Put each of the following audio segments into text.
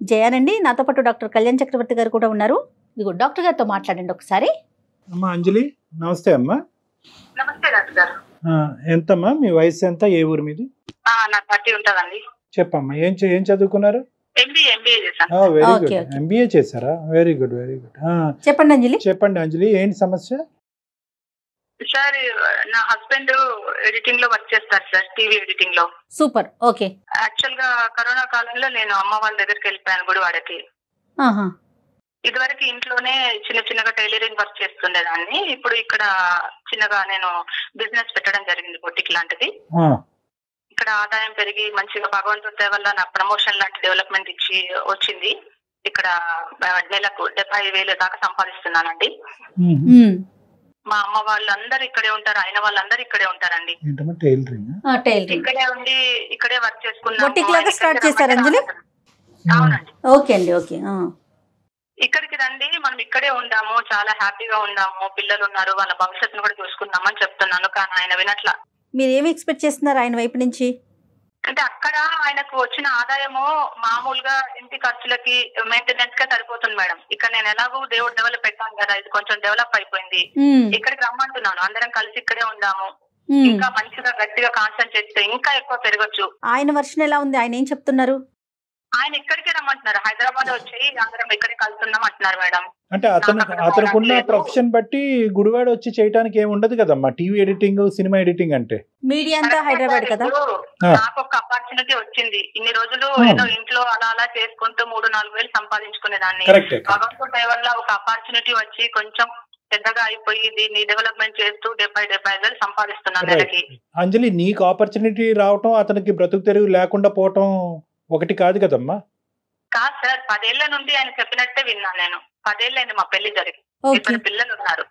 జయానండి, నాతో పాటు డాక్టర్ కళ్యాణ్ చక్రవర్తి గారు కూడా ఉన్నారు. ఇదిగో డాక్టర్ గారితో మాట్లాడండి ఒకసారి. అమ్మా అంజలి, నమస్తే అమ్మా. నమస్తే డాక్టర్ గారు. ఎంతమ్మా మీ వయసు, ఎంత, ఏ ఊరు మీది? నాకు 30 ఉంటుందండి. చెప్పమ్మా, ఏం చదువుకున్నారు? ఎంబీఏ చేశాను. వెరీ గుడ్, ఎంబీఏ చేశారా? Very good very good. చెప్పండి అంజలి. చెప్పండి అంజలి, ఏంటి సమస్య? సార్, నా హస్బెండ్ ఎడిటింగ్ లో వర్క్ చేస్తారు సార్, టీవీ ఎడిటింగ్ లో. సూపర్. ఓకే. యాక్చువల్ గా కరోనా కాలంలో నేను అమ్మ వాళ్ళ దగ్గరికి వెళ్ళిపోయాను గుడివాడకి. ఇదివరకు ఇంట్లోనే చిన్న చిన్నగా టైలరింగ్ వర్క్ చేస్తుండేదాన్ని. ఇప్పుడు ఇక్కడ చిన్నగా నేను బిజినెస్ పెట్టడం జరిగింది, బొటిక్ లాంటిది. ఇక్కడ ఆదాయం పెరిగి మంచిగా భగవంతుడి దయ వల్ల నాకు ప్రమోషన్ లాంటి డెవలప్మెంట్ ఇచ్చి వచ్చింది. ఇక్కడ నెలకు 70,000 దాకా సంపాదిస్తున్నానండి. మా అమ్మ వాళ్ళందరూ ఇక్కడే ఉంటారు, ఆయన వాళ్ళందరూ ఇక్కడే ఉంటారండి. ఇక్కడే ఉండి ఇక్కడే వర్క్ చేసుకున్నాను. అవునండి. ఓకే అండి. ఓకే. ఇక్కడికి రండి, మనం ఇక్కడే ఉందాము, చాలా హ్యాపీగా ఉందాము, పిల్లలు ఉన్నారు, వాళ్ళ భవిష్యత్తును కూడా చూసుకుందామని చెప్తున్నాను. కానీ ఆయన వినట్లా. మీరు ఏమి ఎక్స్పెక్ట్ చేస్తున్నారు ఆయన వైపు నుంచి? అంటే అక్కడ ఆయనకు వచ్చిన ఆదాయము మామూలుగా ఇంటి ఖర్చులకి మెయింటెనెన్స్ గా సరిపోతుంది మేడం. ఇక్కడ నేను ఎలాగో దేవుడు డెవలప్ పెట్టాను కదా, ఇది కొంచెం డెవలప్ అయిపోయింది. ఇక్కడికి రమ్మంటున్నాను, అందరం కలిసి ఇక్కడే ఉందాము, ఇంకా మంచిగా గట్టిగా కాన్సన్ట్రేట్ చేస్తే ఇంకా ఎక్కువ పెరగచ్చు. ఆయన వర్షన్ ఎలా ఉంది? ఆయన ఏం చెప్తున్నారు? ఆయన ఇక్కడికే రమ్మంటున్నారు, హైదరాబాద్ వచ్చి అందరం ఇక్కడే కలుస్తున్నాం అంటున్నారు మేడం. అంటే అతనుకున్న ప్రొఫెషన్ బట్టి గుడివాడ వచ్చి చేయడానికి ఏమి ఉండదు కదమ్మా. టీవీ ఎడిటింగ్, సినిమా ఎడిటింగ్ అంటే మీడియా అంతా హైదరాబాద్ కదా. నాకు ఒక ఆపర్చునిటీ వచ్చింది. ఇన్ని రోజులు ఏదో ఇంట్లో అలా అలా చేసుకుంటూ 3-4 వేలు సంపాదించుకునేదాన్ని. భగవంతుడి వల్ల ఒక ఆపర్చునిటీ వచ్చి కొంచెం పెద్దగా అయిపోయి దీన్ని డెవలప్మెంట్ చేస్తూ 70,000 వేలు సంపాదిస్తున్నాను నెలకి. అంజలి, నీకు ఆపర్చునిటీ రావటం, అతనికి బ్రతుకు తెరువు లేకుండా పోవటం ఒకటి కాదు కదమ్మా. కాదు సార్, 10 ఏళ్ల నుండి ఆయన చెప్పినట్టే విన్నాను నేను. 10 ఏళ్ళైంది మా పెళ్లి జరిగి, ఇద్దరు పిల్లలు ఉన్నారు.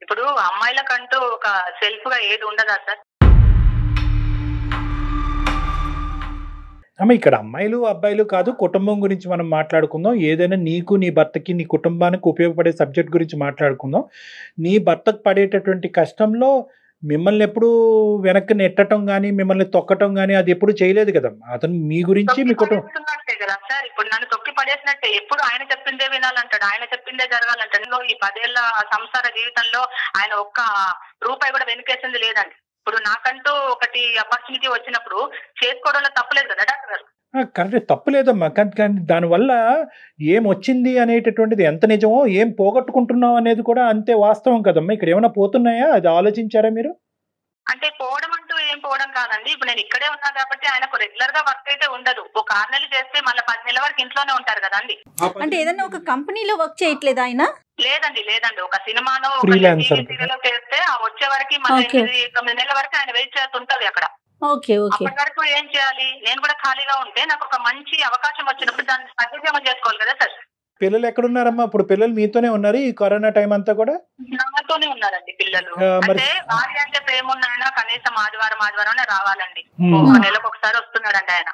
ఇప్పుడు అమ్మాయిలకంటూ ఒక సెల్ఫ్ గా ఏది ఉండదా సార్? అమ్మ, ఇక్కడ అమ్మాయిలు అబ్బాయిలు కాదు, కుటుంబం గురించి మనం మాట్లాడుకుందాం. ఏదైనా నీకు, నీ భర్తకి, నీ కుటుంబానికి ఉపయోగపడే సబ్జెక్ట్ గురించి మాట్లాడుకుందాం. నీ భర్తకు పడేటటువంటి కష్టంలో మిమ్మల్ని ఎప్పుడు వెనక్కి నెట్టడం గానీ, మిమ్మల్ని తొక్కటం గానీ అది ఎప్పుడు చేయలేదు కదమ్మా. అతను మీ గురించి, మీ కుటుంబం కదా సార్. ఇప్పుడు నన్ను తొక్కి పడేసినట్టే, ఎప్పుడు ఆయన చెప్పిందే వినాలంటాడు, ఆయన చెప్పిందే జరగాలంటాడు. ఈ 10 ఏళ్ల సంసార జీవితంలో ఆయన ఒక్క రూపాయి కూడా వెనుకేసింది లేదండి. ఇప్పుడు నాకంటూ ఒకటి ఆపర్చునిటీ వచ్చినప్పుడు చేసుకోవడంలో తప్పలేదు కదా డాక్టర్ గారు. కరెక్ట్, తప్పులేదమ్మా. కానీ దానివల్ల ఏం వచ్చింది అనేటటువంటిది ఎంత నిజమో, ఏం పోగొట్టుకుంటున్నాం అనేది కూడా అంతే వాస్తవం కదమ్మా. ఇక్కడ ఏమైనా పోతున్నాయా, అది ఆలోచించారా మీరు? అంటే పోవడం అంటూ ఏం పోవడం కాదండి. ఇప్పుడు నేను ఇక్కడే ఉన్నా కాబట్టి ఆయనకు రెగ్యులర్ గా వర్క్ అయితే ఉండదు. ఒక 6 నెలలు చేస్తే మళ్ళీ 10 నెలల వరకు ఇంట్లోనే ఉంటారు కదండి. అంటే ఏదైనా ఒక కంపెనీలో వర్క్ చేయట్లేదు ఆయన? లేదండి. ఒక సినిమాలో చేస్తే వచ్చే వరకు మళ్ళీ 8-9 నెలల వరకు ఆయన వెయిట్ చేస్తుంటది అక్కడ. అప్పటి వరకు ఏం చేయాలి? నేను కూడా ఖాళీగా ఉంటే నాకు ఒక మంచి అవకాశం వచ్చినప్పుడు దాన్ని సద్వినియోగం చేసుకోవాలి కదా సార్. పిల్లలు ఎక్కడున్నారమ్మా? ఇప్పుడు పిల్లలు మీతోనే ఉన్నారు ఈ కరోనా టైం అంతా కూడా? నాతోనే ఉన్నారండి పిల్లలు. అంటే భార్య అంటే ప్రేమ ఉన్నాయన కనీసం ఆదివారం రావాలండి. నెలకు ఒకసారి వస్తున్నాడండి ఆయన.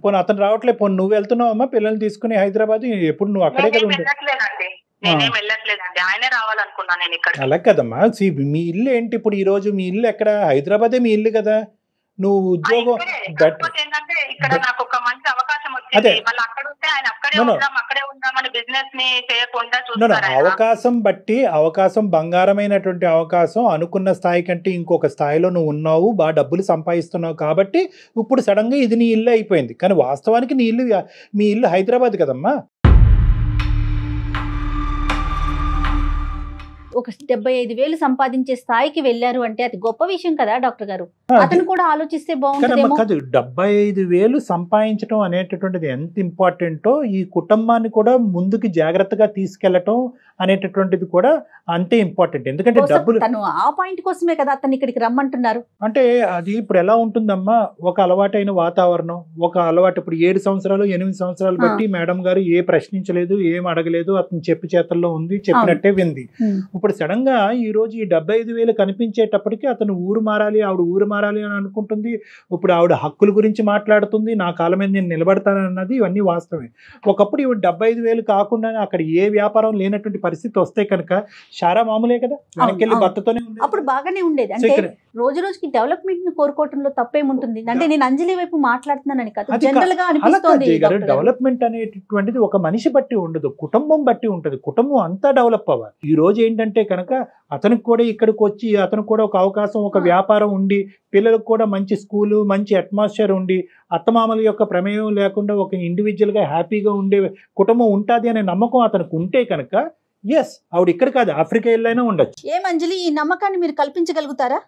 పోనీ అతను రావట్లేదు, పోనీ నువ్వు వెళ్తున్నావమ్మా పిల్లల్ని తీసుకుని హైదరాబాద్? ఎప్పుడు నువ్వు అక్కడే కదా? వెళ్ళట్లేదండి, నేనేం వెళ్ళట్లేదండి, ఆయనే రావాలనుకున్నా నేను ఇక్కడ. అలా కదమ్మా, మీ ఇల్లు ఏంటి ఇప్పుడు? ఈ రోజు మీ ఇల్లు ఎక్కడ? హైదరాబాదే మీ ఇల్లు కదా. నువ్వు ఉద్యోగం ఏంటంటే ఇక్కడ నాకు ఒక మంచి అవకాశం వచ్చింది. మళ్ళీ అక్కడ ఉంటే ఆయన అక్కడే ఉందామని బిజినెస్ ని చేయకుండా చూస్తారు. అవకాశం బట్టి అవకాశం, బంగారమైనటువంటి అవకాశం, అనుకున్న స్థాయి కంటే ఇంకొక స్థాయిలో నువ్వు ఉన్నావు, బాగా డబ్బులు సంపాదిస్తున్నావు కాబట్టి ఇప్పుడు సడన్ గా ఇది నీ ఇల్లు అయిపోయింది. కానీ వాస్తవానికి మీ ఇల్లు హైదరాబాద్ కదమ్మా. ఒక 75,000 సంపాదించే స్థాయికి వెళ్ళారు అంటే అది గొప్ప విషయం కదా డాక్టర్ గారు. అతను కూడా ఆలోచిస్తే బాగుంటుందేమో. కాదు, 75,000 సంపాదించడం అనేటటువంటిది ఎంత ఇంపార్టెంటో ఈ కుటుంబాన్ని కూడా ముందుకు జాగ్రత్తగా తీసుకెళ్లటం అనేటటువంటిది కూడా అంతే ఇంపార్టెంట్. ఎందుకంటే డబ్బులు తను ఆ పాయింట్ కోసమే కదా అతను ఇక్కడికి రమ్మంటున్నారు. అంటే అది ఇప్పుడు ఎలా ఉంటుందమ్మా, ఒక అలవాటైన వాతావరణం, ఒక అలవాటు. ఇప్పుడు 7 సంవత్సరాలు 8 సంవత్సరాలు బట్టి మేడం గారు ఏ ప్రశ్నించలేదు, ఏం అడగలేదు, అతను చెప్పి చేతల్లో ఉంది, చెప్పినట్టే వింది. ఇప్పుడు సడన్ గా ఈ రోజు ఈ 75,000 కనిపించేటప్పటికి అతను ఊరు మారాలి, ఆవిడ ఊరు మారాలి అని అనుకుంటుంది. ఇప్పుడు ఆవిడ హక్కుల గురించి మాట్లాడుతుంది, నా కాళ్ళ మీద నేను నిలబడతానన్నది ఇవన్నీ వాస్తవమే. ఒకప్పుడు ఇవి 75,000 కాకుండా అక్కడ ఏ వ్యాపారం లేనటువంటి పరిస్థితి వస్తే కనుక షారా మామూలే కదా, వెనకెళ్ళి అవును. భర్తతోనే ఉంది. అప్పుడు బాగానే ఉండేది. అంటే రోజు రోజుకి డెవలప్మెంట్ ని కోరుకోవటంలో తప్పేముంటుంది? అంటే నేను అంజలి వైపు మాట్లాడుతున్నానని కాదు, అది జనరల్ గా అనిపిస్తోంది. డెవలప్మెంట్ అనేటువంటిది ఒక మనిషి బట్టి ఉండదు, కుటుంబం బట్టి ఉంటుంది. కుటుంబం అంతా డెవలప్ అవ్వాలి. ఈ రోజు ఏంటంటే కనుక అతనికి కూడా ఇక్కడికి వచ్చి అతనికి కూడా ఒక అవకాశం, ఒక వ్యాపారం ఉండి, పిల్లలకు కూడా మంచి స్కూలు, మంచి అట్మాస్ఫియర్ ఉండి, అత్తమామల యొక్క ప్రమేయం లేకుండా ఒక ఇండివిజువల్ గా హ్యాపీగా ఉండే కుటుంబం ఉంటుంది అనే నమ్మకం అతనికి ఉంటే కనుక ఎస్, ఆవిడ ఇక్కడ కాదు ఆఫ్రికా వెళ్ళైనా ఉండొచ్చు. ఏం అంజలి, ఈ నమ్మకాన్ని మీరు కల్పించగలుగుతారా?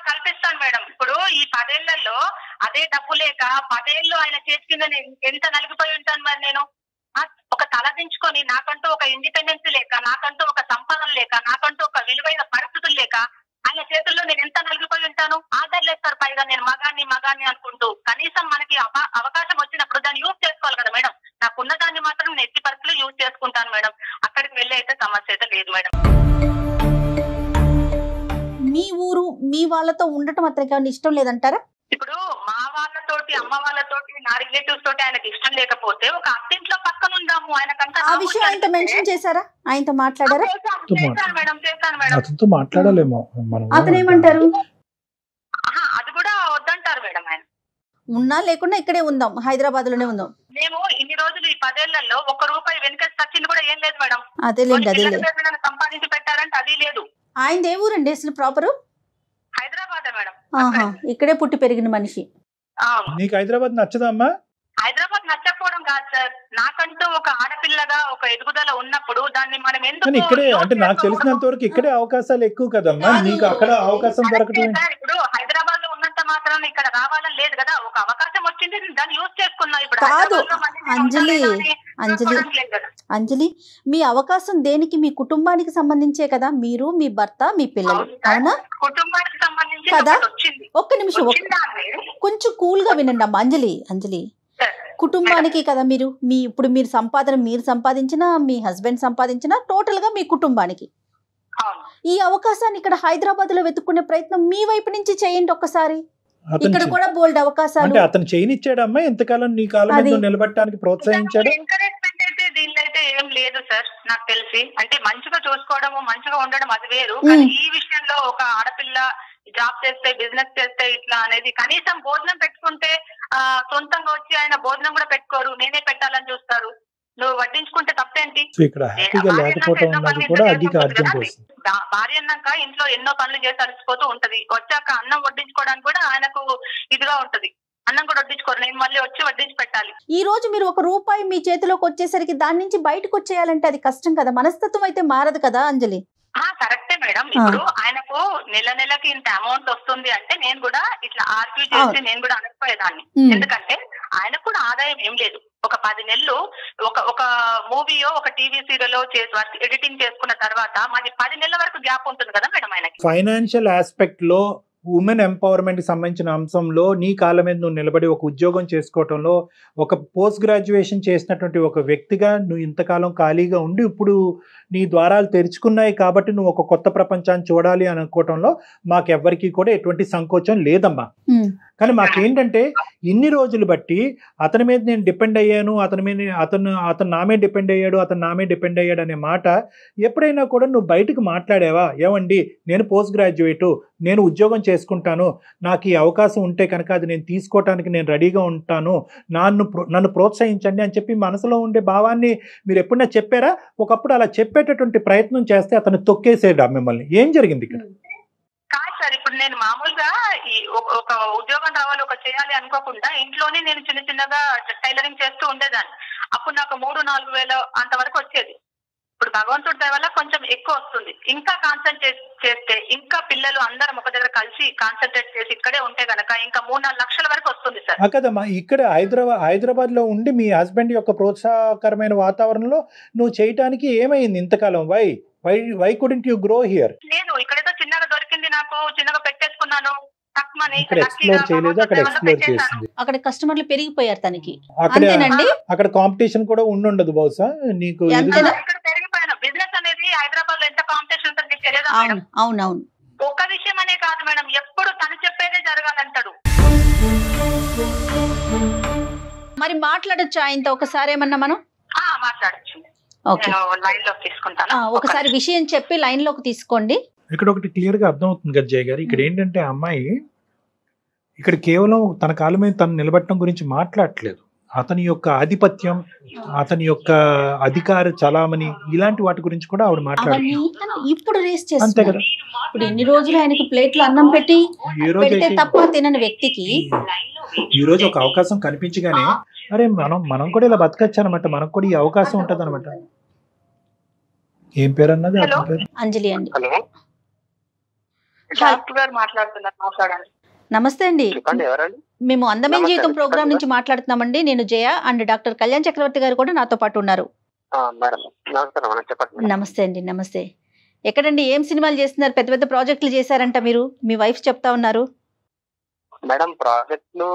కల్పిస్తాను మేడం. ఇప్పుడు ఈ 10 ఏళ్లలో అదే డబ్బు లేక 10 ఏళ్ళు ఆయన చేతి కింద ఎంత నలిగిపోయి ఉంటాను మరి నేను. ఒక తలదించుకొని నాకంటూ ఒక ఇండిపెండెన్స్ లేక, నాకంటూ ఒక సంపాదన లేక, నాకంటూ ఒక విలువైన పరిస్థితులు లేక ఆయన చేతుల్లో నేను ఎంత నలిగిపోయి ఉంటాను. ఆధారలేస్తారు పైగా నేను మగాన్ని అనుకుంటూ. కనీసం మనకి అవకాశం వచ్చినప్పుడు దాన్ని యూజ్ చేసుకోవాలి కదా మేడం. నాకున్న దాన్ని మాత్రం నేను ఎట్టి పరిస్థితులు యూజ్ చేసుకుంటాను మేడం. అక్కడికి వెళ్ళి అయితే సమస్య అయితే లేదు మేడం. మీ ఊరు మీ వాళ్ళతో ఉండటం అతనికి ఇష్టం లేదంటారా? ఇప్పుడు మా వాళ్ళతోటి, అమ్మ వాళ్ళతోటి, నా రిలేటివ్స్ తోటి ఆయనకి ఇష్టం లేకపోతే ఒక అత్తింట్లో పక్కన ఉందాము. ఆయనకంటే ఆ విషయం ఆయనతో మెన్షన్ చేశారా? ఆయనతో మాట్లాడారా? చేశాను మేడం. అతనితో మాట్లాడలేమో మనం. అతను ఏమంటారు? అది కూడా వద్దంటారు మేడం. ఆయన ఉన్నా లేకుండా ఇక్కడే ఉందాం, హైదరాబాద్ లోనే ఉందాం. మేము ఇన్ని రోజులు ఈ 10 ఏళ్లలో ₹1 వెనుక వచ్చింది కూడా ఏం లేదు మేడం. అదేలేండి. సంపాదించి పెట్టారంటే అది లేదు. ఆయన ఏ ఊరండి అసలు ప్రాపరు? హైదరాబాద్ మేడం. ఇక్కడే పుట్టి పెరిగిన మనిషి. నీకు హైదరాబాద్ నచ్చదమ్మా? హైదరాబాద్ నచ్చకపోవడం కాదు సార్, నాకంటూ ఒక ఆడపిల్లగా ఒక ఎదుగుదల ఉన్నప్పుడు దాన్ని మనం ఎందుకు ఇక్కడే, అంటే నాకు తెలిసినంత వరకు ఇక్కడే అవకాశాలు ఎక్కువ కదమ్మా, నీకు అక్కడ అవకాశం దొరకటం. ఇప్పుడు హైదరాబాద్ లో ఉన్నంత మాత్రం ఇక్కడ రావాలని లేదు కదా. ఒక అవకాశం వచ్చింది, దాన్ని యూజ్ చేసుకున్నా. ఇప్పుడు కాదు అంజలి, మీ అవకాశం దేనికి? మీ కుటుంబానికి సంబంధించే కదా, మీరు, మీ భర్త, మీ పిల్లలు, అవునా? కుటుంబానికి సంబంధించి కదా. ఒక్క నిమిషం, కొంచెం కూల్ గా వినండి అమ్మా. అంజలి, కుటుంబానికి కదా మీరు, ఇప్పుడు మీరు సంపాదించినా, మీ హస్బెండ్ సంపాదించినా, టోటల్ గా మీ కుటుంబానికి. ఈ అవకాశాన్ని ఇక్కడ హైదరాబాద్ లో వెతుక్కునే ప్రయత్నం మీ వైపు నుంచి చేయండి ఒక్కసారి. ఇక్కడ కూడా బోల్డ్ అవకాశాలు. అతను చేయనిచ్చాడమ్మా ఎంతకాలం నీ కాలం మీద నిలబడటానికి ప్రోత్సహించాడు. ఎంకరేజ్మెంట్ అయితే దీనిలో అయితే ఏం లేదు సార్ నాకు తెలిసి. అంటే మంచిగా చూసుకోవడము, మంచిగా ఉండడం అది వేరు. ఈ విషయంలో ఒక ఆడపిల్ల జాబ్ చేస్తే, బిజినెస్ చేస్తే ఇట్లా అనేది, కనీసం భోజనం పెట్టుకుంటే సొంతంగా వచ్చి ఆయన భోజనం కూడా పెట్టుకోరు, నేనే పెట్టాలని చూస్తారు. నువ్వు వడ్డించుకుంటే తప్పేంటి? భార్య అన్నాక ఇంట్లో ఎన్నో పనులు చేసి అలసిపోతూ ఉంటది. వచ్చాక అన్నం వడ్డించుకోవడానికి కూడా ఆయనకు ఇదిగా ఉంటది. అన్నం కూడా వడ్డించుకోరు, నేను మళ్ళీ వచ్చి వడ్డించి పెట్టాలి. ఈ రోజు మీరు ₹1 మీ చేతిలోకి వచ్చేసరికి దాని నుంచి బయటకు వచ్చేయాలంటే అది కష్టం కదా, మనస్తత్వం అయితే మారదు కదా అంజలి? కరెక్టే మేడం. ఇప్పుడు ఆయనకు నెలకి ఇంత అమౌంట్ వస్తుంది అంటే నేను కూడా ఇట్లా ఆర్గ్యూ చేసి నేను కూడా అనకపోయేదాన్ని. ఎందుకంటే ఆయనకు కూడా ఆదాయం ఏం లేదు. ఒక 10 నెలలు ఒక మూవీయో ఒక టీవీ సీరియల్ ఎడిటింగ్ చేసుకున్న తర్వాత మాది 10 నెలల వరకు గ్యాప్ ఉంటుంది కదా మేడం ఆయనకి. ఫైనాన్షియల్ ఆస్పెక్ట్ లో, ఉమెన్ ఎంపవర్మెంట్ కి సంబంధించిన అంశంలో నీ కాళ్ళ మీద నువ్వు నిలబడి ఒక ఉద్యోగం చేసుకోవటంలో, ఒక పోస్ట్ గ్రాడ్యుయేషన్ చేసినటువంటి ఒక వ్యక్తిగా నువ్వు ఇంతకాలం ఖాళీగా ఉండి ఇప్పుడు నీ ద్వారాలు తెరుచుకున్నాయి కాబట్టి నువ్వు ఒక కొత్త ప్రపంచాన్ని చూడాలి అని అనుకోవటంలో మాకెవ్వరికి కూడా ఎటువంటి సంకోచం లేదమ్మా. కానీ మాకేంటంటే ఇన్ని రోజులు బట్టి అతని మీద నేను డిపెండ్ అయ్యాను, అతను నా మీద డిపెండ్ అయ్యాడు అనే మాట ఎప్పుడైనా కూడా నువ్వు బయటకు మాట్లాడావా? ఏమండి నేను పోస్ట్ గ్రాడ్యుయేటు, నేను ఉద్యోగం చేసుకుంటాను, నాకు ఈ అవకాశం ఉంటే కనుక అది నేను తీసుకోవటానికి నేను రెడీగా ఉంటాను, నన్ను ప్రోత్సహించండి అని చెప్పి మనసులో ఉండే భావాన్ని మీరు ఎప్పుడైనా చెప్పారా? ఒకప్పుడు అలా చెప్పేటటువంటి ప్రయత్నం చేస్తే అతను తొక్కేసేడా మిమ్మల్ని? ఏం జరిగింది ఇక్కడ? కాదు సార్, ఇప్పుడు నేను మామూలుగా ఒక ఉద్యోగం రావాలి, ఒక చేయాలి అనుకోకుండా ఇంట్లోనే నేను చిన్నగా టైలరింగ్ చేస్తూ ఉండేదాన్ని. అప్పుడు నాకు 3-4 వేల అంతవరకు వచ్చేది. ఇప్పుడు భగవంతుడి దయ వల్ల కొంచెం ఎక్కువ వస్తుంది. ఇంకా కాన్సన్ట్రేట్ చేస్తే, ఇంకా పిల్లలు అందరం ఒక దగ్గర కలిసి కాన్సన్ట్రేట్ చేసి ఇక్కడే ఉంటే గనక ఇంకా 3-4 లక్షల వరకు వస్తుంది సార్. కదమ్మా, ఇక్కడ హైదరాబాద్ లో ఉండి మీ హస్బెండ్ యొక్క ప్రోత్సాహకరమైన వాతావరణంలో నువ్వు చేయటానికి ఏమైంది ఇంతకాలం? Why couldn't you grow here? నేను ఇక్కడేదో చిన్నగా దొరికింది, నాకు చిన్నగా పెట్టేసుకున్నాను. అక్కడ కస్టమర్లు పెరిగిపోయారు తనకి. అక్కడ కాంపిటీషన్ కూడా ఉండదు బహుశా నీకు. ఇక్కడ పెరిగిపోయాను. బిజినెస్ అనేది హైదరాబాద్ లో ఎంత కాంపిటీషన్ ఉంటుంది తెలియదా మేడం? అవునవును. ఒక్క విషయం అనే కాదు మేడం, ఎప్పుడు తను చెప్పేదే జరగాలంటాడు. మరి మాట్లాడొచ్చు ఆయనతో ఒకసారి ఏమన్నా మనం? మాట్లాడచ్చు. ఓకే, నేను లైన్ లో తీసుకుంటాను. ఒకసారి విషయం చెప్పి లైన్ లోకి తీసుకోండి. ఇక్కడ ఒకటి క్లియర్ గా అర్థం అవుతుంది కదా జయ గారు, ఇక్కడ ఏంటంటే అమ్మాయి ఇక్కడ కేవలం తన కాళ్ళ మీద తను నిలబెట్టడం గురించి మాట్లాడట్లేదు. అతని యొక్క ఆధిపత్యం, అతని యొక్క అధికార చలామణి, ఇలాంటి వాటి గురించి కూడా ఆవిడ మాట్లాడుతుంది. ఇప్పుడు రేస్ చేస్తుంది కదా. ఇప్పుడు ఎన్ని రోజులు ఆయనకి ప్లేట్లో అన్నం పెట్టి పెడితే తప్ప తినని వ్యక్తికి ఈ రోజు ఒక అవకాశం కనిపించగానే అరే మనం కూడా ఇలా బతకచ్చు అనమాట, మనకు కూడా ఈ అవకాశం ఉంటది అనమాట. ఏం పేరు అన్నది? అంజలి అండి. మాట్లాడండి. నమస్తే అండి, మేము అందమైన జీవితం ప్రోగ్రామ్ నుంచి మాట్లాడుతున్నామండి. నేను జయ అండ్ డాక్టర్ కళ్యాణ్ చక్రవర్తి గారు కూడా నాతో పాటు ఉన్నారు. నమస్తే అండి. నమస్తే. ఎక్కడండి, ఏం సినిమాలు చేస్తున్నారు? పెద్ద పెద్ద ప్రాజెక్టులు చేశారంట మీరు, మీ వైఫ్ చెప్తా ఉన్నారు. మేడం ప్రాజెక్టులు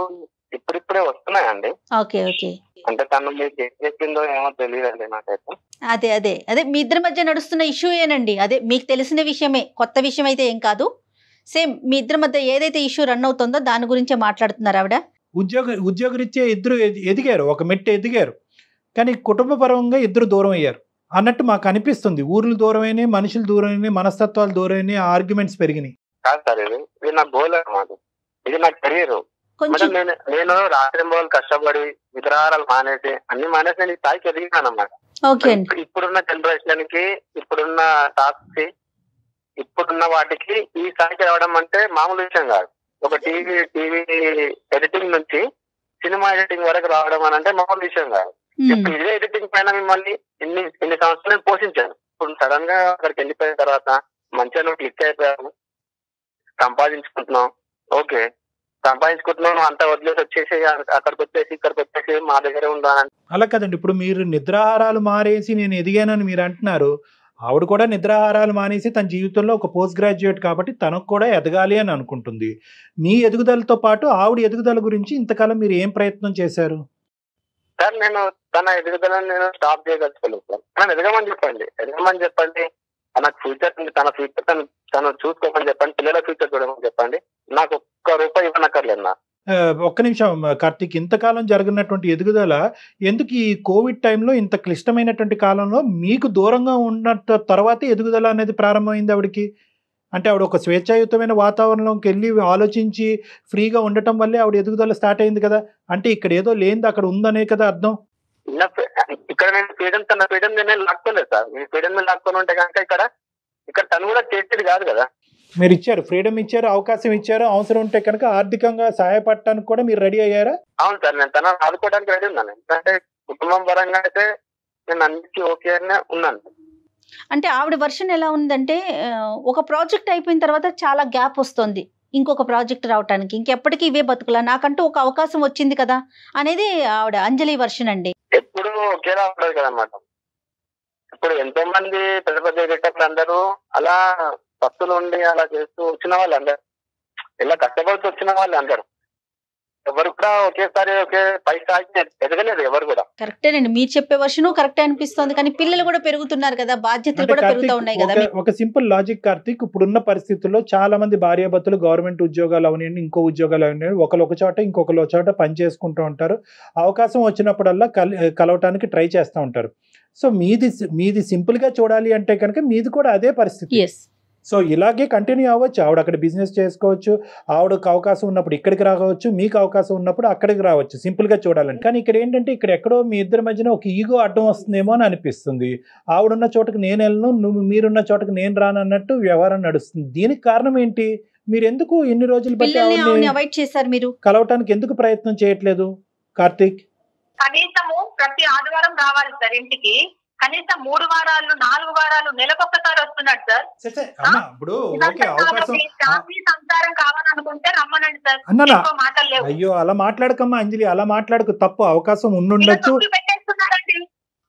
ఇప్పుడిప్పుడే వస్తున్నాయండి. Okay okay. అంటే తను మీకు ఏం చెప్పిందో ఏమో తెలియదండి నాకైతే. అదే అదే అదే మీ ఇద్దరి మధ్య నడుస్తున్న ఇష్యూ ఏనండి. అదే మీకు తెలిసిన విషయమే, కొత్త విషయం అయితే ఏం కాదు. సేమ్ మీ ఇద్దరి మధ్య ఏదైతే ఇష్యూ రన్ అవుతుందో దాని గురించే మాట్లాడుతున్నారు ఆవిడ. ఉద్యోగరీత్యా ఇద్దరు ఎదిగారు, ఒక మెట్టు ఎదిగారు, కానీ కుటుంబ పరంగా ఇద్దరు దూరం అయ్యారు అన్నట్టు మాకు అనిపిస్తుంది. ఊర్లు దూరమైనాయి, మనుషులు దూరమైనాయి, మనస్తత్వాలు దూరమైనాయి, ఆర్గ్యుమెంట్స్ పెరిగినాయి. కాదు సార్, ఇది నా గోల్ అన్నమాట, ఇది నా కెరీర్. నేను రాత్రి రోజులు కష్టపడి విగ్రహాలు మానేసి అన్ని మానేసి నేను ఈ స్థాయికి ఎదిగినాను అన్నమాట. ఇప్పుడున్న జనరేషన్ కి, ఇప్పుడున్న టాస్క్ కి, ఇప్పుడున్న వాటికి ఈ స్థాయికి రావడం అంటే మామూలు విషయం కాదు. ఒక టీవీ ఎడిటింగ్ నుంచి సినిమా ఎడిటింగ్ వరకు రావడం అని అంటే మామూలు విషయం కాదు. ఇప్పుడు ఇదే ఎడిటింగ్ పైన మిమ్మల్ని ఇన్ని సంవత్సరాలు పోషించాను. ఇప్పుడు సడన్ గా అక్కడికి వెళ్ళిపోయిన తర్వాత మంచిగా నువ్వు క్లిక్ అయిపోయావు, సంపాదించుకుంటున్నావు. ఓకే, సంపాదించుకుంటున్నావు, అంతా వదిలేసి వచ్చేసి అక్కడికి వచ్చేసి మా దగ్గరే ఉండాలని. అలా కదండి, ఇప్పుడు మీరు నిద్రాహారాలు మానేసి నేను ఎదిగానని మీరు అంటున్నారు. ఆవిడ కూడా నిద్రాహారాలు మానేసి తన జీవితంలో ఒక పోస్ట్ గ్రాడ్యుయేట్ కాబట్టి తనకు కూడా ఎదగాలి అని అనుకుంటుంది. మీ ఎదుగుదలతో పాటు ఆవిడ ఎదుగుదల గురించి ఇంతకాలం మీరు ఏం ప్రయత్నం చేశారు? సార్ నేను తన ఎదుగుదలను నేను స్టాప్ చేయగలుగుతాను. తను ఎదగమని చెప్పండి, తనకు ఫ్యూచర్ ఉంది, తన ఫ్యూచర్ తను చూసుకోమని చెప్పండి, పిల్లల ఫ్యూచర్ చూడమని చెప్పండి. నాకు ఒక్క రూపాయి ఇవ్వనక్కర్లేదు. ఒక్క నిమిషం కార్తీక్, ఇంతకాలం జరిగినటువంటి ఎదుగుదల ఎందుకు ఈ కోవిడ్ టైంలో, ఇంత క్లిష్టమైనటువంటి కాలంలో మీకు దూరంగా ఉన్న తర్వాత ఎదుగుదల అనేది ప్రారంభమైంది ఆవిడకి? అంటే ఆవిడ ఒక స్వేచ్ఛాయుతమైన వాతావరణంలోకి వెళ్ళి ఆలోచించి ఫ్రీగా ఉండటం వల్లే ఆవిడ ఎదుగుదల స్టార్ట్ అయింది కదా. అంటే ఇక్కడ ఏదో లేనిది అక్కడ ఉందనే కదా అర్థం. ఇక్కడ నేను తన ఫ్రీడమ్ నేను లాక్కోలేదు సార్. మీ ఫ్రీడమ్ లాక్కొని ఉంటే కనుక ఇక్కడ తను కూడా చేసేది కాదు కదా. మీరు ఇచ్చారు, ఫ్రీడమ్ ఇచ్చారు, అవకాశం ఇచ్చారు, అవసరం ఉంటే కనుక ఆర్థికంగా సహాయపడటానికి కూడా మీరు రెడీ అయ్యారా? అవును సార్, నేను తన ఆదుకోవడానికి రెడీ ఉన్నాను. ఎందుకంటే కుటుంబం పరంగా అయితే నేను అన్నిటికీ ఓకే అనే ఉన్నాను. అంటే ఆవిడ వర్షన్ ఎలా ఉందంటే, ఒక ప్రాజెక్ట్ అయిపోయిన తర్వాత చాలా గ్యాప్ వస్తుంది ఇంకొక ప్రాజెక్ట్ రావడానికి, ఇంకెప్పటికీ ఇవే బతుకులా, నాకంటూ ఒక అవకాశం వచ్చింది కదా అనేది ఆవిడ అంజలి వర్షన్ అండి. ఎప్పుడు ఒకేలా ఉండదు కదనమాట. ఇప్పుడు ఎంతో మంది పెద్ద పెద్ద ఎడిటర్లు అందరూ అలా భక్తులు ఉండి అలా చేస్తూ వచ్చిన వాళ్ళు అందరు, ఇలా కష్టపడుతూ వచ్చిన వాళ్ళు అందరు, ఎవరు కూడా ఒకేసారి ఒకే పై స్థాయికి ఎదగలేదు ఎవరు కూడా. కరెక్టేనండి, మీరు చెప్పే వర్షను కరెక్టే అనిపిస్తుంది. కానీ పిల్లలు కూడా పెరుగుతున్నారు కదా, బాధ్యతలు కూడా పెరుగుతూ ఉన్నాయి కదా. ఒక సింపుల్ లాజిక్ కార్తీక్, ఇప్పుడున్న పరిస్థితుల్లో చాలా మంది భార్యాభర్తలు గవర్నమెంట్ ఉద్యోగాలు అవనివ్వండి, ఇంకో ఉద్యోగాలు అవనివ్వండి, ఒకరు ఒక చోట ఇంకొకరు ఒక చోట పని చేసుకుంటూ ఉంటారు. అవకాశం వచ్చినప్పుడల్లా కలవటానికి ట్రై చేస్తూ ఉంటారు. సో మీది సింపుల్ గా చూడాలి అంటే కనుక మీది కూడా అదే పరిస్థితి. సో ఇలాగే కంటిన్యూ అవ్వచ్చు. ఆవిడ అక్కడ బిజినెస్ చేసుకోవచ్చు, ఆవిడకు అవకాశం ఉన్నప్పుడు ఇక్కడికి రావచ్చు, మీకు అవకాశం ఉన్నప్పుడు అక్కడికి రావచ్చు, సింపుల్గా చూడాలని. కానీ ఇక్కడ ఏంటంటే ఇక్కడ ఎక్కడో మీ ఇద్దరి మధ్యన ఒక ఈగో అడ్డం వస్తుందేమో అని అనిపిస్తుంది. ఆవిడున్న చోటకి నేను వెళ్ళను, మీరున్న చోటకి నేను రాను అన్నట్టు వ్యవహారం నడుస్తుంది. దీనికి కారణం ఏంటి? మీరు ఎందుకు ఇన్ని రోజులు బట్టి అవాయిడ్ చేశారు? మీరు కలవటానికి ఎందుకు ప్రయత్నం చేయట్లేదు కార్తీక్? కనీసము ప్రతి ఆదివారం రావాలి సార్ ఇంటికి. కనీసం 3 వారాలు 4 వారాలు నెలకొకసారి వస్తున్నాడు సార్. సంసారం కావాలనుకుంటే రమ్మనండి సార్. మాటలు లేవు. అయ్యో అలా మాట్లాడకమ్మా అంజలి, అలా మాట్లాడకు, తప్పు. అవకాశం ఉండుండొచ్చు. పెట్టేస్తున్నారండి,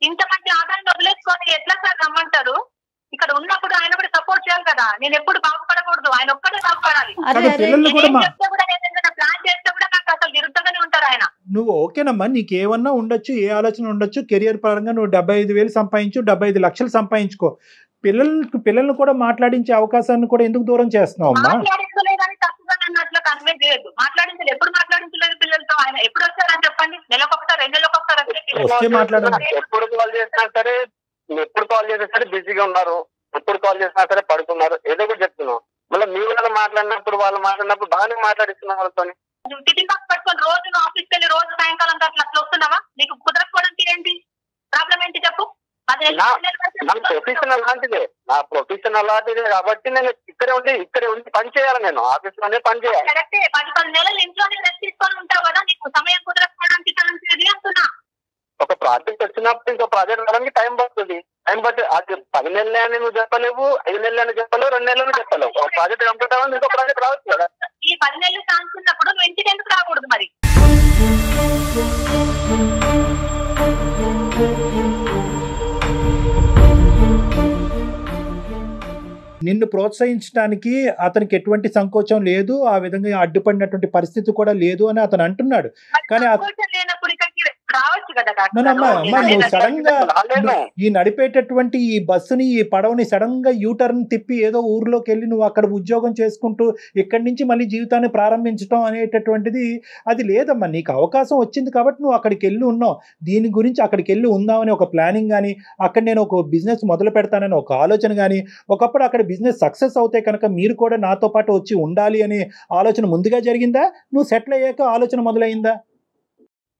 ఇంత మంచి ఆదాయాన్ని వదిలేసుకొని ఎట్లా సార్ రమ్మంటారు? ఇక్కడ ఉన్నప్పుడు ఆయన కూడా సపోర్ట్ చేయాలి కదా. నేను ఎప్పుడు బాగుపడకూడదు, ఆయన ఒక్కడే బాగుపడాలి. ప్లాన్ చేస్తే కూడా నాకు అసలు విరుద్ధంగానే ఉంటారు ఆయన. నువ్వు ఓకేనమ్మా, నీకేమన్నా ఉండొచ్చు, ఏ ఆలోచన ఉండొచ్చు, కెరియర్ పరంగా నువ్వు 75,000 సంపాదించు, 75 లక్షలు సంపాదించుకో. పిల్లల్ని కూడా మాట్లాడించే అవకాశాన్ని కూడా ఎందుకు దూరం చేస్తున్నావు అమ్మా? మాట్లాడించలేదని తప్పుగా నన్ను అట్లా కన్వే చేయొద్దు. మాట్లాడించలేదు, ఎప్పుడు మాట్లాడించలేదు పిల్లలతో? ఆయన ఎప్పుడు వస్తారని చెప్పండి? నెలకొకసారి 2 నెలలకొకసారి వస్తే మాట్లాడండి. ఎప్పుడు కాల్ చేసినా సరే, ఎప్పుడు కాల్ చేసినా సరే బిజీగా ఉన్నారు, ఎప్పుడు కాల్ చేసినా సరే పడుకున్నారు, ఏదో ఒకటి చెప్తున్నాం. మళ్ళీ మీ వాళ్ళు మాట్లాడినప్పుడు బాగానే మాట్లాడిస్తున్నాం వాళ్ళతో. టిఫిన్ బాక్స్ పట్టుకొని రోజు నువ్వు ఆఫీస్కి వెళ్ళి రోజు సాయంకాలం అట్లా వస్తున్నావా? నీకు కుదరకపోవడానికి ఏంటి ప్రాబ్లం ఏంటి చెప్పు? నా ప్రొఫెషనల్ లాంటిదే, కాబట్టి నేను ఇక్కడే ఉండి పని చేయాలి. నేను ఆఫీస్ లోనే పని చేయాలి. కరెక్టే, 10 నెలలు ఇంట్లోనే రెస్ట్ తీసుకొని ఉంటావు కదా, నీకు సమయం కుదరకపోవడానికి అంటున్నా. ఒక ప్రాజెక్ట్ వచ్చినప్పుడు ఇంకో ప్రాజెక్ట్ రావడానికి టైం పడుతుంది. అది 10 నెలలే అని నువ్వు చెప్పలేవు, 5 నెలలు అని చెప్పలేవు, 2 నెలలు చెప్పలేవు. ఒక ప్రాజెక్ట్ కంప్లీట్ అవ్వాలి, ఇంకో ప్రాజెక్ట్ రావచ్చు కదా. ఈ 10 నెలలు ఛాన్స్ ఉన్నప్పుడు నువ్వు ఇంటికి ఎందుకు రాకూడదు మరి? నిన్ను ప్రోత్సహించడానికి అతనికి ఎటువంటి సంకోచం లేదు, ఆ విధంగా అడ్డుపడినటువంటి పరిస్థితి కూడా లేదు అని అతను అంటున్నాడు. కానీ నువ్వు సడన్ గా ఈ నడిపేటటువంటి ఈ బస్సుని, ఈ పడవని సడన్ గా యూటర్న్ తిప్పి ఏదో ఊర్లోకి వెళ్ళి నువ్వు అక్కడ ఉద్యోగం చేసుకుంటూ ఇక్కడి నుంచి మళ్ళీ జీవితాన్ని ప్రారంభించడం అనేటటువంటిది అది లేదమ్మా. నీకు అవకాశం వచ్చింది కాబట్టి నువ్వు అక్కడికి వెళ్ళి ఉన్నావు. దీని గురించి అక్కడికి వెళ్ళి ఉందామని ఒక ప్లానింగ్ కానీ, అక్కడ నేను ఒక బిజినెస్ మొదలు పెడతానని ఒక ఆలోచన కానీ, ఒకప్పుడు అక్కడ బిజినెస్ సక్సెస్ అవుతే కనుక మీరు కూడా నాతో పాటు వచ్చి ఉండాలి అనే ఆలోచన ముందుగా జరిగిందా? నువ్వు సెటిల్ అయ్యాక ఆలోచన మొదలైందా?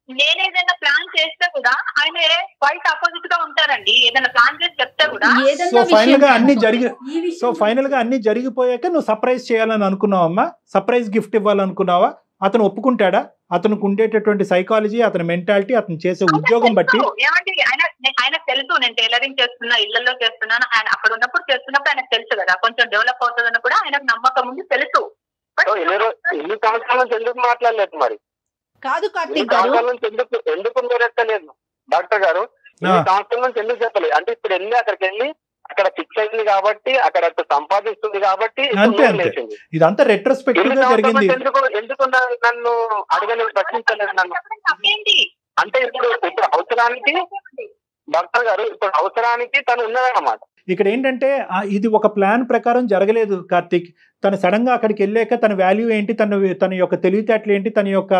నేను ఏదైనా ప్లాన్ చేస్తే కూడా ఆయన క్వైట్ ఆపోజిట్ గా ఉంటారండి. ఏదైనా ప్లాన్ చేసి చెప్తే కూడా ఫైనల్ గా అన్ని జరిగిపోయాక నువ్వు సర్ప్రైజ్ చేయాలని అనుకున్నావమ్మా? Surprise gift ఇవ్వాలనుకున్నావా? అతను ఒప్పుకుంటాడా? అతనికి ఉండేటటువంటి సైకాలజీ, అతని మెంటాలిటీ, అతను చేసే ఉద్యోగం బట్టి ఏమంటే ఆయనకు తెలుసు నేను టైలరింగ్ చేస్తున్నా, ఇళ్లలో చేస్తున్నాను. ఆయన అక్కడ ఉన్నప్పుడు చేస్తున్నప్పుడు ఆయనకు తెలుసు కదా, కొంచెం డెవలప్ అవుతుందని కూడా ఆయనకు నమ్మకం ఉంది, తెలుసు. ఎన్ని సంవత్సరాల నుంచి ఎందుకు మాట్లాడలేదు మరి? కాదు కార్తీక్ గారు, ఎందుకు మీరెత్తలేదు డాక్టర్ గారు? ఈ సంవత్సరం నుంచి ఎందుకు చెప్పలేదు? అంటే ఇప్పుడు వెళ్ళి అక్కడికి వెళ్ళి అక్కడ ఫిక్స్ అయింది కాబట్టి, అక్కడ సంపాదిస్తుంది కాబట్టి ఇదంతా రెట్రోస్పెక్టివ్ గా జరిగింది. ఎందుకు నన్ను అడగలేదు, ప్రశ్నించలేదు నన్ను? అంటే ఇప్పుడు అవసరానికి డాక్టర్ గారు, ఇప్పుడు అవసరానికి తను ఉన్నదన్నమాట. ఇక్కడ ఏంటంటే ఇది ఒక ప్లాన్ ప్రకారం జరగలేదు కార్తీక్. తను సడన్ గా అక్కడికి వెళ్ళాక తన వాల్యూ ఏంటి, తన యొక్క తెలివితేటలు ఏంటి, తన యొక్క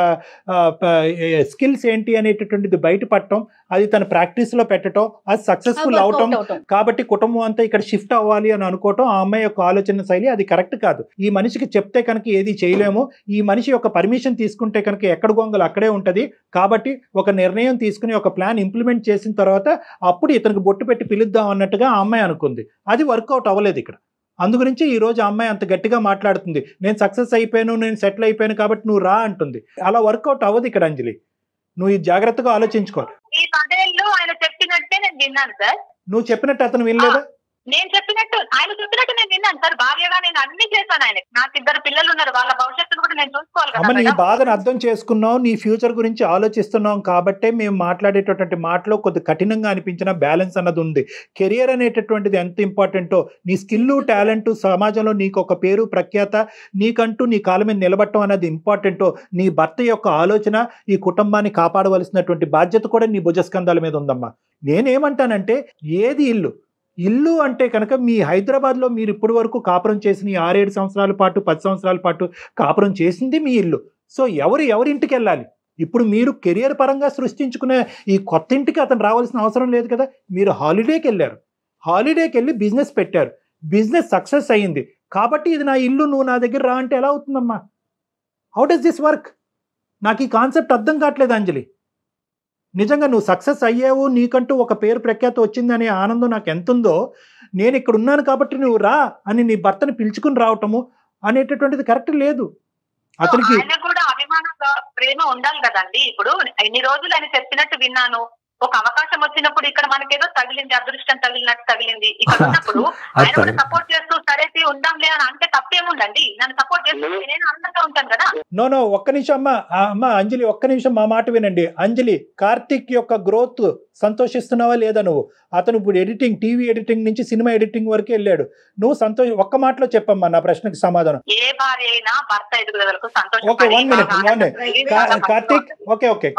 స్కిల్స్ ఏంటి అనేటటువంటిది బయటపడటం, అది తన ప్రాక్టీస్ లో పెట్టడం, అది సక్సెస్ఫుల్ అవటం. కాబట్టి కుటుంబం అంతా ఇక్కడ షిఫ్ట్ అవ్వాలి అని అనుకోవటం ఆ అమ్మాయి యొక్క ఆలోచన శైలి అది కరెక్ట్ కాదు. ఈ మనిషికి చెప్తే కనుక ఏది చేయలేము. ఈ మనిషి యొక్క పర్మిషన్ తీసుకుంటే కనుక ఎక్కడ గొంగలు అక్కడే ఉంటది. కాబట్టి ఒక నిర్ణయం తీసుకుని ఒక ప్లాన్ ఇంప్లిమెంట్ చేసిన తర్వాత అప్పుడు ఇతనికి బొట్టు పెట్టి పిలుద్దాం అన్నట్టుగా ఆ అమ్మాయి అనుకుంది. అది వర్కౌట్ అవ్వలేదు ఇక్కడ. అందుగురించి ఈ రోజు అమ్మాయి అంత గట్టిగా మాట్లాడుతుంది, నేను సక్సెస్ అయిపోయాను, నేను సెటిల్ అయిపోయాను కాబట్టి నువ్వు రా అంటుంది. అలా వర్కౌట్ అవ్వదు ఇక్కడ అంజలి. నువ్వు ఇది జాగ్రత్తగా ఆలోచించుకోవాలి. ఆయన చెప్పినట్టే నేను విన్నాను సార్. నువ్వు చెప్పినట్టు అతను వినలేదా? నేను చెప్పినట్టు ఆయన చెప్పినట్టు నేను విన్నాను సార్. భార్యగా నేను అన్ని చేశాను. ఆయన నాకు 2 పిల్లలు ఉన్నారు, వాళ్ళ భవిష్యత్తును కూడా నేను చూసుకోవాలి కదా. నీ బాధను అర్థం చేసుకున్నావు, నీ ఫ్యూచర్ గురించి ఆలోచిస్తున్నాం కాబట్టే మేము మాట్లాడేటటువంటి మాటలో కొద్ది కఠినంగా అనిపించిన బ్యాలెన్స్ అన్నది ఉంది. కెరియర్ అనేటటువంటిది ఎంత ఇంపార్టెంటో, నీ స్కిల్, టాలెంట్, సమాజంలో నీకు ఒక పేరు ప్రఖ్యాత, నీకంటూ నీ కాళ్ళ మీద నిలబడటం అనేది ఇంపార్టెంటో, నీ భర్త యొక్క ఆలోచన, ఈ కుటుంబాన్ని కాపాడవలసినటువంటి బాధ్యత కూడా నీ భుజస్కంధాల మీద ఉందమ్మా. నేనేమంటానంటే ఏది ఇల్లు అంటే కనుక మీ హైదరాబాద్లో మీరు ఇప్పటి వరకు కాపురం చేసిన 6-7 సంవత్సరాల పాటు 10 సంవత్సరాల పాటు కాపురం చేసింది మీ ఇల్లు. సో ఎవరింటికి వెళ్ళాలి? ఇప్పుడు మీరు కెరియర్ పరంగా సృష్టించుకునే ఈ కొత్త ఇంటికి అతను రావాల్సిన అవసరం లేదు కదా. మీరు హాలిడేకి వెళ్ళారు, హాలిడేకి వెళ్ళి బిజినెస్ పెట్టారు, బిజినెస్ సక్సెస్ అయ్యింది కాబట్టి ఇది నా ఇల్లు, నువ్వు నా దగ్గర రా అంటే ఎలా అవుతుందమ్మా? How does this work? నాకు ఈ కాన్సెప్ట్ అర్థం కావట్లేదు అంజలి. నిజంగా నువ్వు సక్సెస్ అయ్యావు, నీకంటూ ఒక పేరు ప్రఖ్యాత వచ్చిందనే ఆనందం నాకు ఎంత ఉందో, నేను ఇక్కడ ఉన్నాను కాబట్టి నువ్వు రా అని నీ భర్తని పిలుచుకుని రావటము అనేటటువంటిది కరెక్ట్ లేదు. అతనికి కూడా అభిమానంగా ప్రేమ ఉండాలి కదండి. ఇప్పుడు ఎన్ని రోజులు ఆయన చెప్పినట్టు విన్నాను, ఒక అవకాశం వచ్చినప్పుడు ఇక్కడ మనకేదో తగిలింది, అదృష్టం తగిలినట్టు తగిలింది. ఇక్కడ ఉన్నప్పుడు ఆయన కూడా సపోర్ట్ చేస్తూ సరే ఉందాంలే అని అంటే తప్పేముందండి. నన్ను సపోర్ట్ చేస్తూ నేను అందంగా ఉంటాను కదా. నో ఒక్క నిమిషం అమ్మా అంజలి, ఒక్క నిమిషం మా మాట వినండి. అంజలి, కార్తిక్ యొక్క గ్రోత్ సంతోషిస్తున్నావా లేదా నువ్వు? అతను ఇప్పుడు ఎడిటింగ్, టీవీ ఎడిటింగ్ నుంచి సినిమా ఎడిటింగ్ వరకు వెళ్ళాడు. నువ్వు ఒక్క మాటలో చెప్పమ్మా నా ప్రశ్నకి సమాధానం. ఏ భార్య అయినా భర్త ఎదుగుదలకు సంతోషం. Okay, 1 minute. Karthik, okay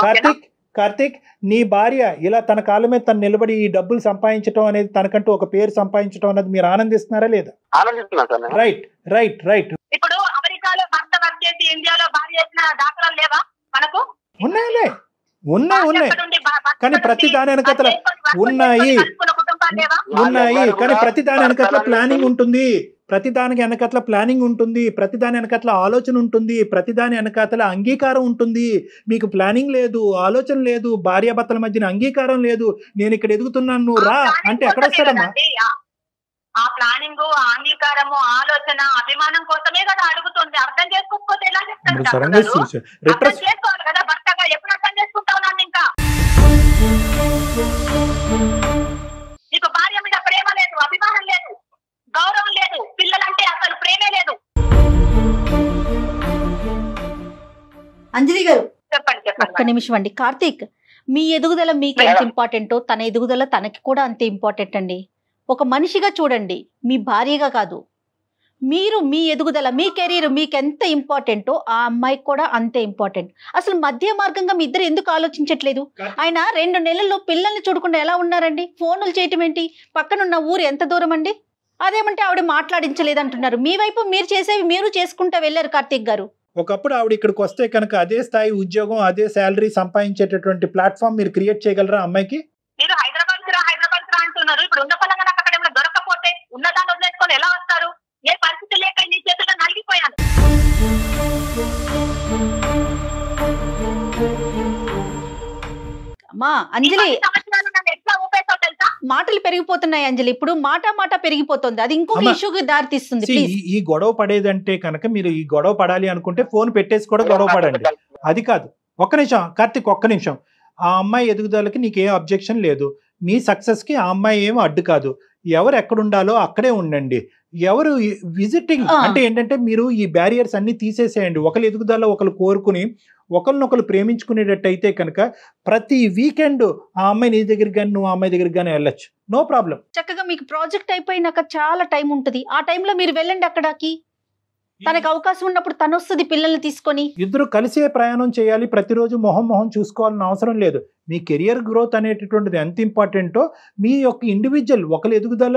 Karthik, నీ భార్య ఇలా తన కాళ్ళ మీద తను నిలబడి ఈ డబ్బులు సంపాదించడం అనేది, తనకంటూ ఒక పేరు సంపాదించడం అనేది మీరు ఆనందిస్తున్నారా లేదా? Right right right. ఇప్పుడు అమెరికాలో భర్త వర్క్ చేసి ఇండియాలో భార్య చేసిన దాఖలాలు లేవా మనకు? ఉన్నాయి ఉన్నాయి కానీ ప్రతి దాని వెనకతల ఉన్నాయి కానీ ప్రతి దాని వెనకట్ల ప్లానింగ్ ఉంటుంది, ప్రతి దానికి వెనకట్ల ప్లానింగ్ ఉంటుంది, ప్రతి దాని వెనకట్ల ఆలోచన ఉంటుంది, ప్రతి దాని వెనకట్ల అంగీకారం ఉంటుంది. మీకు ప్లానింగ్ లేదు, ఆలోచన లేదు, భార్యాభర్తల మధ్యన అంగీకారం లేదు. నేను ఇక్కడ ఎదుగుతున్నాను, నువ్వు రా అంటే ఎక్కడ వస్తాడమ్మా? ఆ ప్లానింగ్, అంగీకారము, ఆలోచన, అభిమానం కోసమే కదా అడుగుతుంది. అర్థం చేసుకోకపోతే ఎలా చెప్తారు? చేసుకోవాలి కదా భర్తగా. ఎప్పుడు అర్థం చేసుకుంటావు నన్ను? ఇంకా నీకు భార్య మీద ప్రేమ లేదు, అభిమానం లేదు, గౌరవం లేదు, పిల్లలంటే అసలు ప్రేమే లేదు. అంజలి గారు చెప్పండి. ఒక్క నిమిషం అండి. కార్తీక్, మీ ఎదుగుదల మీకు ఎంత ఇంపార్టెంటో తన ఎదుగుదల తనకి కూడా అంతే ఇంపార్టెంట్ అండి. ఒక మనిషిగా చూడండి, మీ భార్యగా కాదు. మీరు మీ ఎదుగుదల, మీ కెరీర్ మీకు ఎంత ఇంపార్టెంటో ఆ అమ్మాయికి కూడా అంతే ఇంపార్టెంట్. అసలు మధ్య మార్గంగా మీ ఇద్దరు ఎందుకు ఆలోచించట్లేదు? ఆయన 2 నెలల్లో పిల్లల్ని చూడకుండా ఎలా ఉన్నారండి? ఫోన్లు చేయటం ఏంటి? పక్కనున్న ఊరు ఎంత దూరం అండి? అదేమంటే ఆవిడ మాట్లాడించలేదంటున్నారు. మీ వైపు మీరు చేసేవి మీరు చేసుకుంటూ వెళ్ళారు కార్తీక్ గారు. ఒకప్పుడు ఆవిడ ఇక్కడికి వస్తే కనుక అదే స్థాయి ఉద్యోగం, అదే శాలరీ సంపాదించేటటువంటి ప్లాట్ఫామ్ మీరు క్రియేట్ చేయగలరా అమ్మాయికి? మీరు హైదరాబాద్ రా అంటున్నారు. ఇప్పుడు ఉన్న పలంగా నాకు అక్కడ ఏమైనా దొరకపోతే ఉన్నదాన్ని వదిలేసుకొని ఎలా వస్తారు? ఏ పరిస్థితి లేక నీ చేతుల్లో నలిగిపోయాను. అమ్మా అంజలి, మాటలు పెరిగిపోతున్నాయి అంజలి. ఇప్పుడు మాట పెరిగిపోతుంది, అది ఇంకొక ఇష్యూకి దారితీస్తుంది. ఈ గొడవ పడేదంటే కనుక మీరు ఈ గొడవ పడాలి అనుకుంటే ఫోన్ పెట్టేసి కూడా గొడవ పడండి. అది కాదు. ఒక్క నిమిషం కార్తీక్, ఒక్క నిమిషం. ఆ అమ్మాయి ఎదుగుదలకి నీకేం అబ్జెక్షన్ లేదు, మీ సక్సెస్కి ఆ అమ్మాయి ఏం అడ్డు కాదు. ఎవరు ఎక్కడుండాలో అక్కడే ఉండండి. ఎవరు విజిటింగ్ అంటే ఏంటంటే మీరు ఈ బ్యారియర్స్ అన్ని తీసేసేయండి. ఒకరు ఎదుగుదల ఒకరు కోరుకుని ఒకరినొకరు ప్రేమించుకునేటట్టయితే కనుక ప్రతి వీకెండ్ ఆ అమ్మాయి నీ దగ్గరికి కానీ నువ్వు ఆ అమ్మాయి దగ్గరికి కానీ వెళ్ళొచ్చు, నో ప్రాబ్లం. చక్కగా మీకు ప్రాజెక్ట్ అయిపోయినాక చాలా టైం ఉంటుంది, ఆ టైంలో మీరు వెళ్ళండి అక్కడికి. తనకు అవకాశం ఉన్నప్పుడు తను వస్తుంది పిల్లల్ని తీసుకొని. ఇద్దరు కలిసే ప్రయాణం చేయాలి. ప్రతిరోజు మొహం చూసుకోవాలని అవసరం లేదు. మీ కెరియర్ గ్రోత్ అనేటటువంటిది ఎంత ఇంపార్టెంటో మీ యొక్క ఇండివిజువల్ ఒకరు ఎదుగుదల,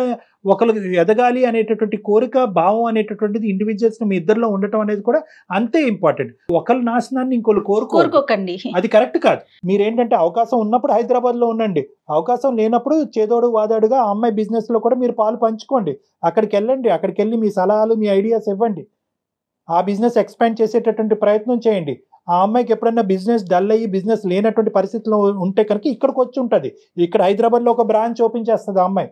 ఒకరు ఎదగాలి అనేటటువంటి కోరిక, భావం అనేటటువంటిది ఇండివిజువల్స్ మీ ఇద్దరిలో ఉండటం అనేది కూడా అంతే ఇంపార్టెంట్. ఒకరి నాశనాన్ని ఇంకొకరు కోరుకోకండి, అది కరెక్ట్ కాదు. మీరేంటంటే అవకాశం ఉన్నప్పుడు హైదరాబాద్ లో ఉండండి, అవకాశం లేనప్పుడు చేదోడు వాదాడుగా ఆ అమ్మాయి బిజినెస్ లో కూడా మీరు పాలు పంచుకోండి. అక్కడికి వెళ్ళండి, అక్కడికి వెళ్ళి మీ సలహాలు, మీ ఐడియాస్ ఇవ్వండి. ఆ బిజినెస్ ఎక్స్పాండ్ చేసేటటువంటి ప్రయత్నం చేయండి. ఆ అమ్మాయికి ఎప్పుడైనా బిజినెస్ డల్ అయ్యి బిజినెస్ లేనటువంటి పరిస్థితిలో ఉంటే కనుక ఇక్కడికి వచ్చి ఉంటుంది. ఇక్కడ హైదరాబాద్ లో ఒక బ్రాంచ్ ఓపెన్ చేస్తుంది ఆ అమ్మాయి.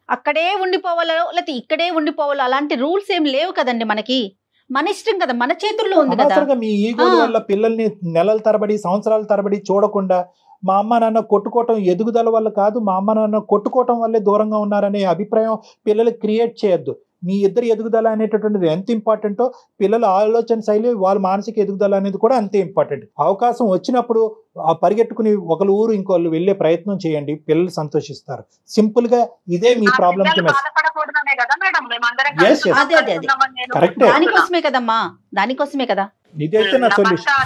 అక్కడే ఉండిపోవాలో లేకపోతే ఇక్కడే ఉండిపోవాలో అలాంటి రూల్స్ ఏం లేవు కదండి మనకి. మన ఇష్టం కదా, మన చేతుల్లో ఉంది కదా. మీ ఈగో వల్ల పిల్లల్ని నెలల తరబడి, సంవత్సరాల తరబడి చూడకుండా మా అమ్మ నాన్న కొట్టుకోవటం ఎదుగుదల వల్ల కాదు, మా అమ్మ నాన్న కొట్టుకోవటం వల్లే దూరంగా ఉన్నారనే అభిప్రాయం పిల్లలకు క్రియేట్ చేయొద్దు. మీ ఇద్దరు ఎదుగుదల అనేటటువంటిది ఎంత ఇంపార్టెంటో పిల్లల ఆలోచన శైలి, వాళ్ళ మానసిక ఎదుగుదల అనేది కూడా అంతే ఇంపార్టెంట్. అవకాశం వచ్చినప్పుడు పరిగెట్టుకుని ఒకరు ఊరు ఇంకోళ్ళు వెళ్ళే ప్రయత్నం చేయండి, పిల్లలు సంతోషిస్తారు. సింపుల్ గా ఇదే మీ ప్రాబ్లం కి దానికోసమే కదమ్మా, దానికోసమే కదా. ఇదైతే నా సొల్యూషన్.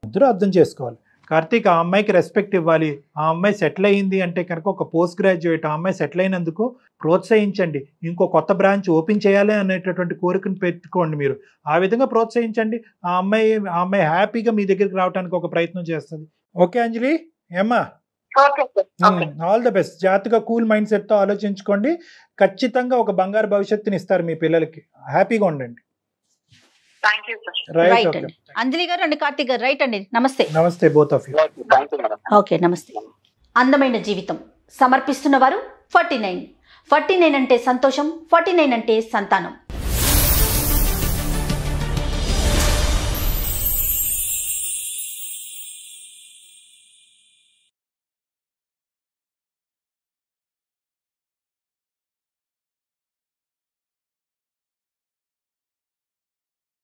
ఇద్దరు అర్థం చేసుకోవాలి. కార్తీక్, ఆ అమ్మాయికి రెస్పెక్ట్ ఇవ్వాలి. ఆ అమ్మాయి సెటిల్ అయ్యింది అంటే కనుక ఒక పోస్ట్ గ్రాడ్యుయేట్, ఆ అమ్మాయి సెటిల్ అయినందుకు ప్రోత్సహించండి. ఇంకో కొత్త బ్రాంచ్ ఓపెన్ చేయాలి అనేటటువంటి కోరికను పెట్టుకోండి. మీరు ఆ విధంగా ప్రోత్సహించండి. ఆ అమ్మాయి హ్యాపీగా మీ దగ్గరికి రావడానికి ఒక ప్రయత్నం చేస్తుంది. ఓకే అంజలి, ఏమ్మా, ఆల్ ద బెస్ట్. జాగ్రత్తగా కూల్ మైండ్ సెట్ తో ఆలోచించుకోండి. ఖచ్చితంగా ఒక బంగారు భవిష్యత్తుని ఇస్తారు మీ పిల్లలకి. హ్యాపీగా ఉండండి. అంజలి గారు అండ్ కార్తీక్ గారు, రైట్ అండి. నమస్తే. నమస్తే బోత్ ఆఫ్ యు. ఓకే, నమస్తే. అందమైన జీవితం సమర్పిస్తున్న వారు 49 అంటే సంతోషం, 49 అంటే సంతానం.